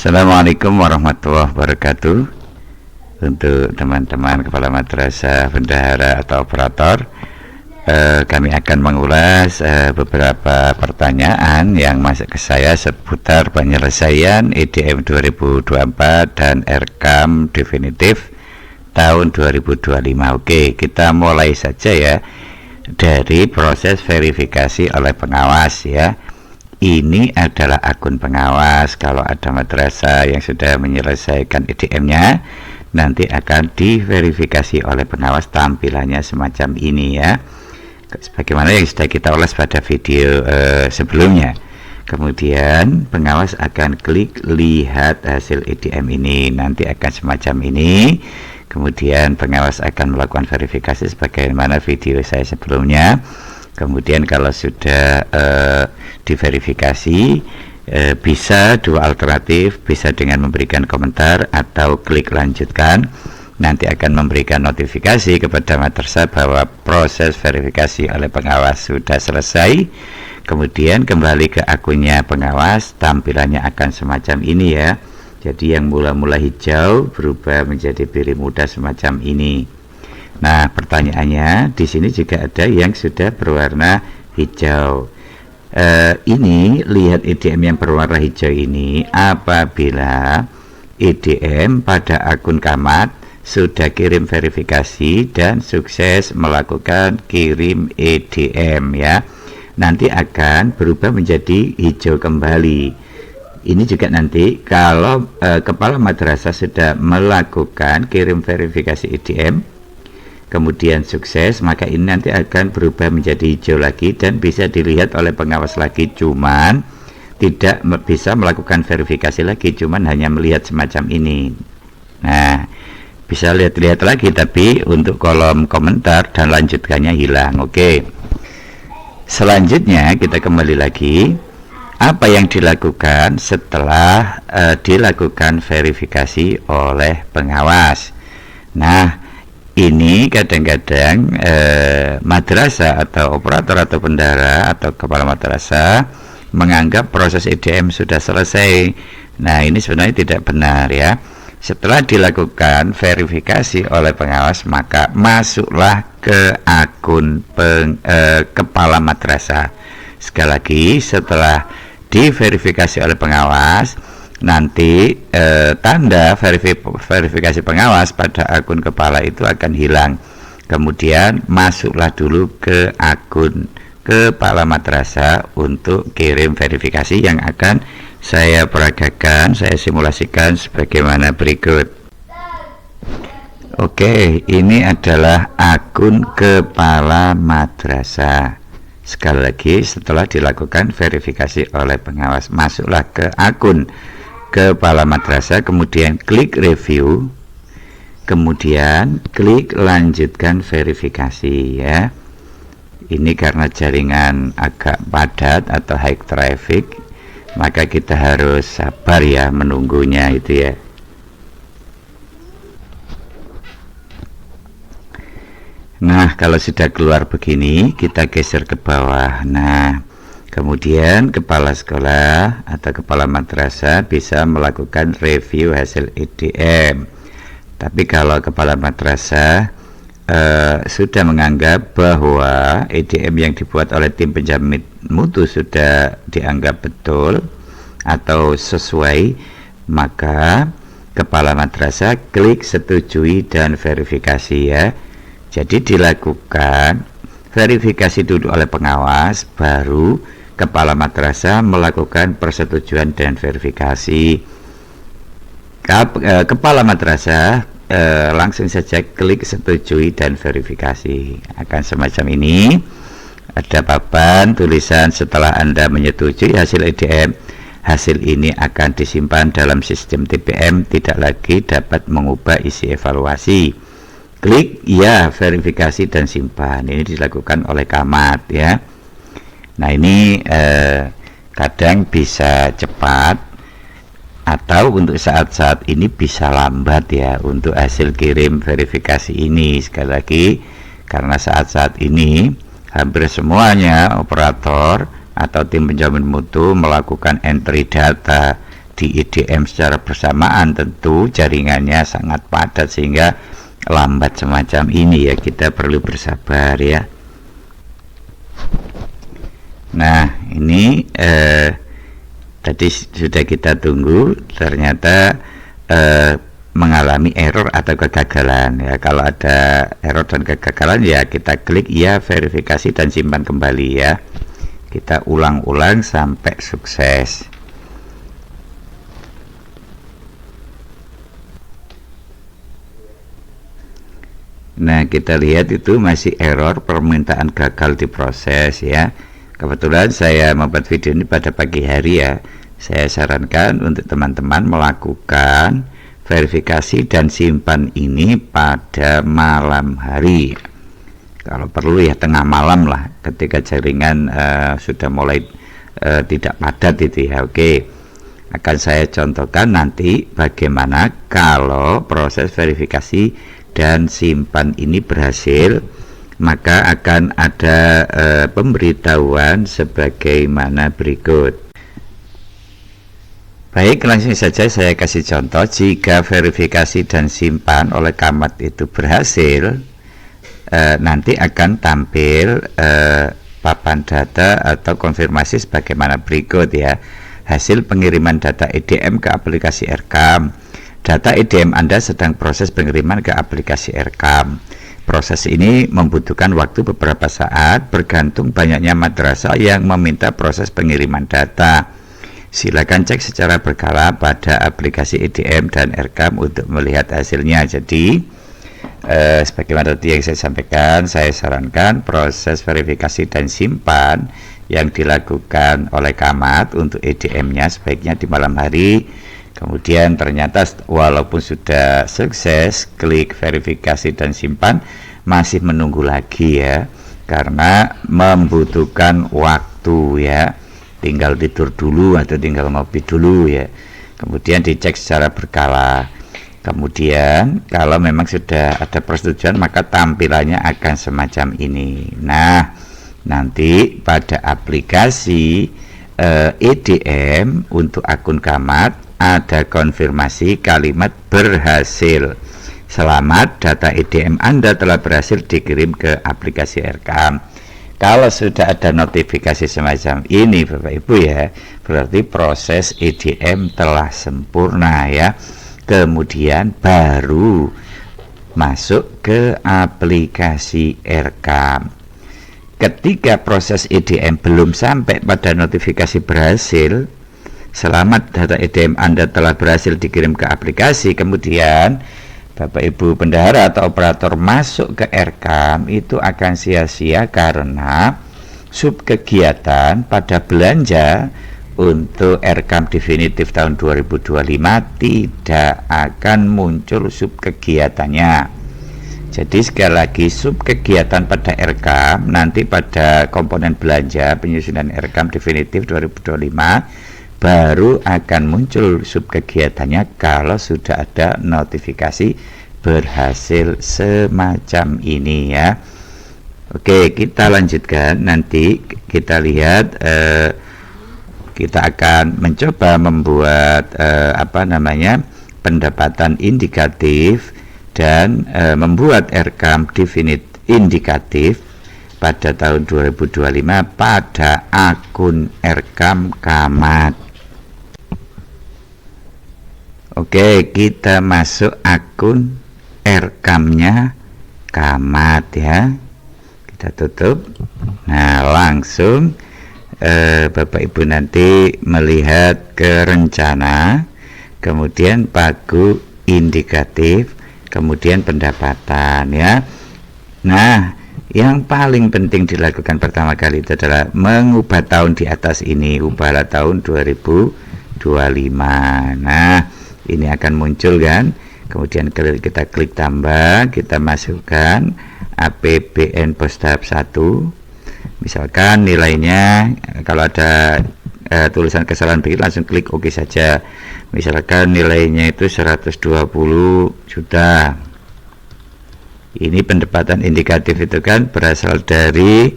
Assalamualaikum warahmatullahi wabarakatuh. Untuk teman-teman kepala madrasah, bendahara atau operator, kami akan mengulas beberapa pertanyaan yang masuk ke saya seputar penyelesaian EDM 2024 dan RKAM definitif tahun 2025. Oke, kita mulai saja ya dari proses verifikasi oleh pengawas ya. Ini adalah akun pengawas. Kalau ada madrasah yang sudah menyelesaikan EDM-nya, nanti akan diverifikasi oleh pengawas, tampilannya semacam ini ya, sebagaimana yang sudah kita ulas pada video sebelumnya. Kemudian pengawas akan klik lihat hasil EDM ini, nanti akan semacam ini. Kemudian pengawas akan melakukan verifikasi sebagaimana video saya sebelumnya. Kemudian kalau sudah diverifikasi, bisa dua alternatif, bisa dengan memberikan komentar atau klik lanjutkan. Nanti akan memberikan notifikasi kepada madrasah bahwa proses verifikasi oleh pengawas sudah selesai. Kemudian kembali ke akunnya pengawas, tampilannya akan semacam ini ya. Jadi yang mula-mula hijau berubah menjadi biru muda semacam ini. Nah, pertanyaannya di sini juga ada yang sudah berwarna hijau. Ini lihat EDM yang berwarna hijau ini apabila EDM pada akun Camat sudah kirim verifikasi dan sukses melakukan kirim EDM ya, nanti akan berubah menjadi hijau kembali. Ini juga nanti kalau kepala madrasah sudah melakukan kirim verifikasi EDM kemudian sukses, maka ini nanti akan berubah menjadi hijau lagi dan bisa dilihat oleh pengawas lagi, cuman tidak bisa melakukan verifikasi lagi, cuman hanya melihat semacam ini. Nah, bisa lihat-lihat lagi, tapi untuk kolom komentar dan lanjutkannya hilang. Oke, selanjutnya kita kembali lagi, apa yang dilakukan setelah dilakukan verifikasi oleh pengawas. Nah, ini kadang-kadang madrasah atau operator atau bendahara atau kepala madrasah menganggap proses EDM sudah selesai. Nah, ini sebenarnya tidak benar ya. Setelah dilakukan verifikasi oleh pengawas, maka masuklah ke akun kepala madrasah. Sekali lagi, setelah diverifikasi oleh pengawas, nanti tanda verifikasi pengawas pada akun kepala itu akan hilang. Kemudian masuklah dulu ke akun kepala madrasah untuk kirim verifikasi yang akan saya peragakan, saya simulasikan sebagaimana berikut. Oke, ini adalah akun kepala madrasah. Sekali lagi, setelah dilakukan verifikasi oleh pengawas, masuklah ke akun kepala madrasah, kemudian klik review, kemudian klik lanjutkan verifikasi ya. Ini karena jaringan agak padat atau high traffic, maka kita harus sabar ya menunggunya itu ya. Nah, kalau sudah keluar begini, kita geser ke bawah. Nah, kemudian kepala sekolah atau kepala madrasah bisa melakukan review hasil EDM. Tapi kalau kepala madrasah sudah menganggap bahwa EDM yang dibuat oleh tim penjamin mutu sudah dianggap betul atau sesuai, maka kepala madrasah klik setujui dan verifikasi ya. Jadi dilakukan verifikasi dulu oleh pengawas, baru kepala madrasah melakukan persetujuan dan verifikasi. Kepala madrasah langsung saja klik setujui dan verifikasi. Akan semacam ini, ada papan tulisan setelah Anda menyetujui hasil EDM, hasil ini akan disimpan dalam sistem TPM, tidak lagi dapat mengubah isi evaluasi. Klik ya verifikasi dan simpan. Ini dilakukan oleh Camat ya. Nah, ini kadang bisa cepat atau untuk saat-saat ini bisa lambat ya untuk hasil kirim verifikasi ini. Sekali lagi, karena saat-saat ini hampir semuanya operator atau tim penjamin mutu melakukan entry data di IDM secara bersamaan, tentu jaringannya sangat padat sehingga lambat semacam ini ya. Kita perlu bersabar ya. Nah ini tadi sudah kita tunggu, ternyata mengalami error atau kegagalan ya. Kalau ada error dan kegagalan ya kita klik ya verifikasi dan simpan kembali ya. Kita ulang-ulang sampai sukses. Nah kita lihat itu masih error, permintaan gagal diproses ya. Kebetulan saya membuat video ini pada pagi hari ya. Saya sarankan untuk teman-teman melakukan verifikasi dan simpan ini pada malam hari. Kalau perlu ya tengah malam lah, ketika jaringan sudah mulai tidak padat itu ya. Oke, akan saya contohkan nanti bagaimana kalau proses verifikasi dan simpan ini berhasil, maka akan ada pemberitahuan sebagaimana berikut. Baik, langsung saja saya kasih contoh. Jika verifikasi dan simpan oleh Camat itu berhasil, nanti akan tampil papan data atau konfirmasi sebagaimana berikut ya. Hasil pengiriman data EDM ke aplikasi Eircam. Data EDM Anda sedang proses pengiriman ke aplikasi Eircam. Proses ini membutuhkan waktu beberapa saat bergantung banyaknya madrasah yang meminta proses pengiriman data. Silakan cek secara berkala pada aplikasi EDM dan Eircam untuk melihat hasilnya. Jadi sebagaimana tadi yang saya sampaikan, saya sarankan proses verifikasi dan simpan yang dilakukan oleh Camat untuk EDM-nya sebaiknya di malam hari. Kemudian ternyata walaupun sudah sukses klik verifikasi dan simpan, masih menunggu lagi ya, karena membutuhkan waktu ya. Tinggal tidur dulu atau tinggal ngopi dulu ya. Kemudian dicek secara berkala. Kemudian kalau memang sudah ada persetujuan, maka tampilannya akan semacam ini. Nah nanti pada aplikasi EDM untuk akun Camat ada konfirmasi kalimat berhasil. Selamat, data EDM Anda telah berhasil dikirim ke aplikasi Eircam. Kalau sudah ada notifikasi semacam ini Bapak Ibu ya, berarti proses EDM telah sempurna ya. Kemudian baru masuk ke aplikasi Eircam. Ketika proses EDM belum sampai pada notifikasi berhasil, selamat, data EDM Anda telah berhasil dikirim ke aplikasi, kemudian Bapak Ibu bendahara atau operator masuk ke Eircam, itu akan sia-sia karena sub kegiatan pada belanja untuk Eircam definitif tahun 2025 tidak akan muncul sub kegiatannya. Jadi sekali lagi, sub kegiatan pada Eircam nanti pada komponen belanja penyusunan Eircam definitif 2025 baru akan muncul sub kegiatannya kalau sudah ada notifikasi berhasil semacam ini ya. Oke, kita lanjutkan. Nanti kita lihat, kita akan mencoba membuat pendapatan indikatif dan membuat Eircam indikatif pada tahun 2025 pada akun Eircam Camat. Oke, kita masuk akun Eircamnya Camat ya. Kita tutup. Nah, langsung Bapak Ibu nanti melihat ke rencana, kemudian pagu indikatif, kemudian pendapatan ya. Nah, yang paling penting dilakukan pertama kali itu adalah mengubah tahun di atas ini, ubahlah tahun 2025. Nah, ini akan muncul kan. Kemudian kita klik tambah, kita masukkan APBN pos tahap 1. Misalkan nilainya, kalau ada tulisan kesalahan begitu langsung klik OK saja. Misalkan nilainya itu 120 juta. Ini pendapatan indikatif itu kan berasal dari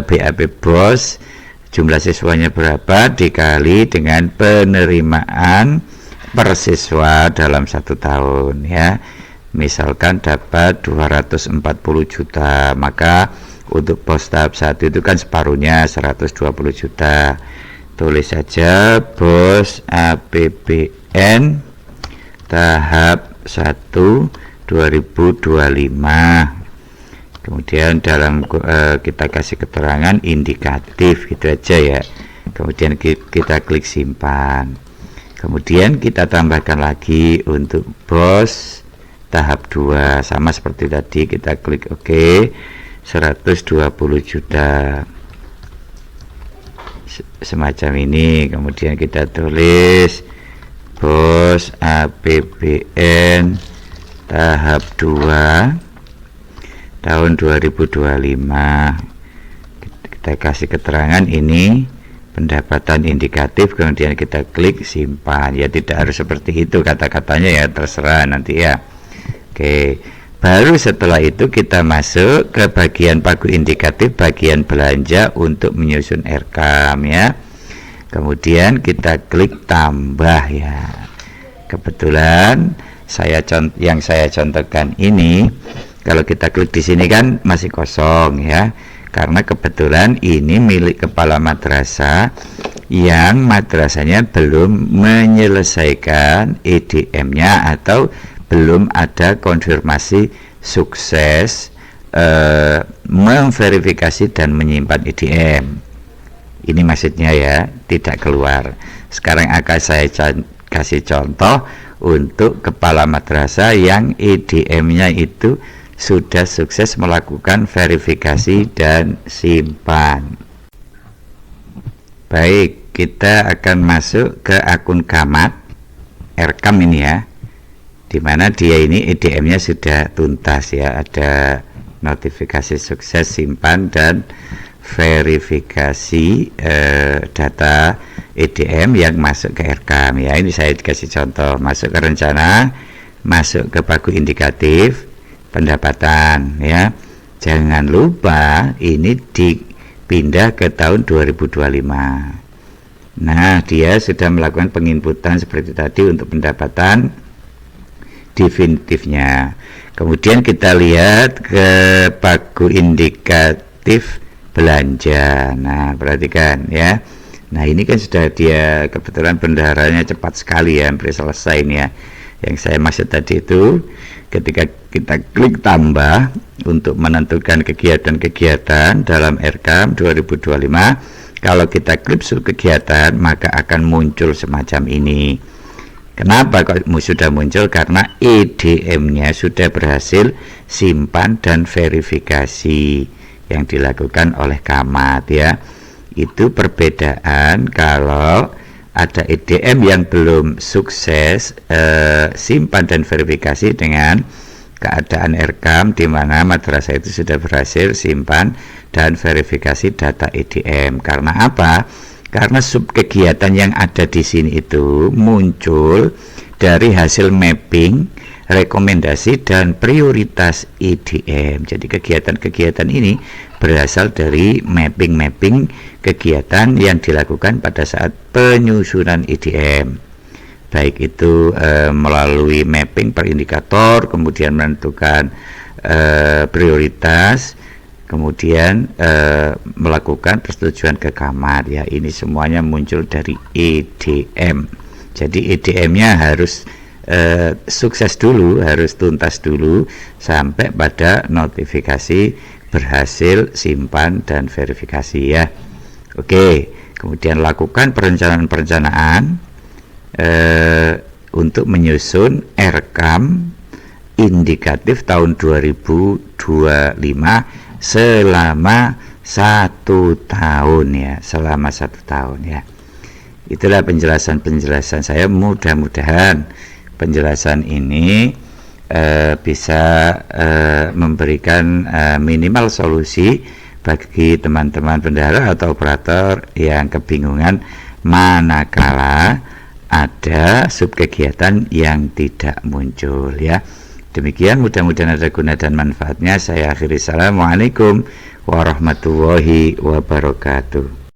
BAP BOS Jumlah siswanya berapa dikali dengan penerimaan per siswa dalam 1 tahun ya. Misalkan dapat 240 juta, maka untuk pos tahap 1 itu kan separuhnya 120 juta. Tulis saja BOS APBN tahap 1 2025. Kemudian dalam kita kasih keterangan indikatif gitu aja ya. Kemudian kita klik simpan. Kemudian kita tambahkan lagi untuk BOS tahap 2 sama seperti tadi, kita klik OK. 120 juta semacam ini. Kemudian kita tulis BOS APBN tahap 2 tahun 2025. Kita kasih keterangan ini pendapatan indikatif, kemudian kita klik simpan. Ya tidak harus seperti itu kata-katanya ya, terserah nanti ya. Oke, baru setelah itu kita masuk ke bagian pagu indikatif, bagian belanja untuk menyusun RKAM ya. Kemudian kita klik tambah ya. Kebetulan yang saya contohkan ini, kalau kita klik di sini kan masih kosong ya, karena kebetulan ini milik kepala madrasah yang madrasahnya belum menyelesaikan EDM-nya atau belum ada konfirmasi sukses memverifikasi dan menyimpan EDM. Ini maksudnya ya, tidak keluar. Sekarang akan saya kasih contoh untuk kepala madrasah yang EDM-nya itu sudah sukses melakukan verifikasi dan simpan. Baik, kita akan masuk ke akun Camat RKAM ini ya, dimana dia ini EDM-nya sudah tuntas ya, ada notifikasi sukses, simpan, dan verifikasi data EDM yang masuk ke RKAM ya. Ini saya dikasih contoh, masuk ke rencana, masuk ke pagu indikatif, pendapatan ya. Jangan lupa ini dipindah ke tahun 2025. Nah, dia sudah melakukan penginputan seperti tadi untuk pendapatan definitifnya. Kemudian kita lihat ke pagu indikatif belanja. Nah, perhatikan ya. Nah, ini kan sudah dia, kebetulan bendaharanya cepat sekali ya, hampir selesai ini ya. Yang saya maksud tadi itu, ketika kita klik tambah untuk menentukan kegiatan-kegiatan dalam RKAM 2025, kalau kita klik kegiatan maka akan muncul semacam ini. Kenapa kok sudah muncul? Karena EDM-nya sudah berhasil simpan dan verifikasi yang dilakukan oleh Camat ya. Itu perbedaan kalau ada EDM yang belum sukses simpan dan verifikasi dengan keadaan RKAM di mana madrasah itu sudah berhasil simpan dan verifikasi data EDM. Karena apa? Karena sub kegiatan yang ada di sini itu muncul dari hasil mapping, rekomendasi, dan prioritas EDM. Jadi kegiatan-kegiatan ini berasal dari mapping kegiatan yang dilakukan pada saat penyusunan EDM, baik itu melalui mapping per indikator, kemudian menentukan prioritas, kemudian melakukan persetujuan ke Camat ya. Ini semuanya muncul dari EDM. Jadi EDM-nya harus sukses dulu, harus tuntas dulu sampai pada notifikasi berhasil simpan dan verifikasi ya. Oke, kemudian lakukan perencanaan untuk menyusun RKAM indikatif tahun 2025 selama 1 tahun ya, selama 1 tahun ya. Itulah penjelasan saya. Mudah-mudahan penjelasan ini bisa memberikan minimal solusi bagi teman-teman bendahara atau operator yang kebingungan manakala ada subkegiatan yang tidak muncul ya. Demikian, mudah-mudahan ada guna dan manfaatnya. Saya akhiri. Assalamualaikum warahmatullahi wabarakatuh.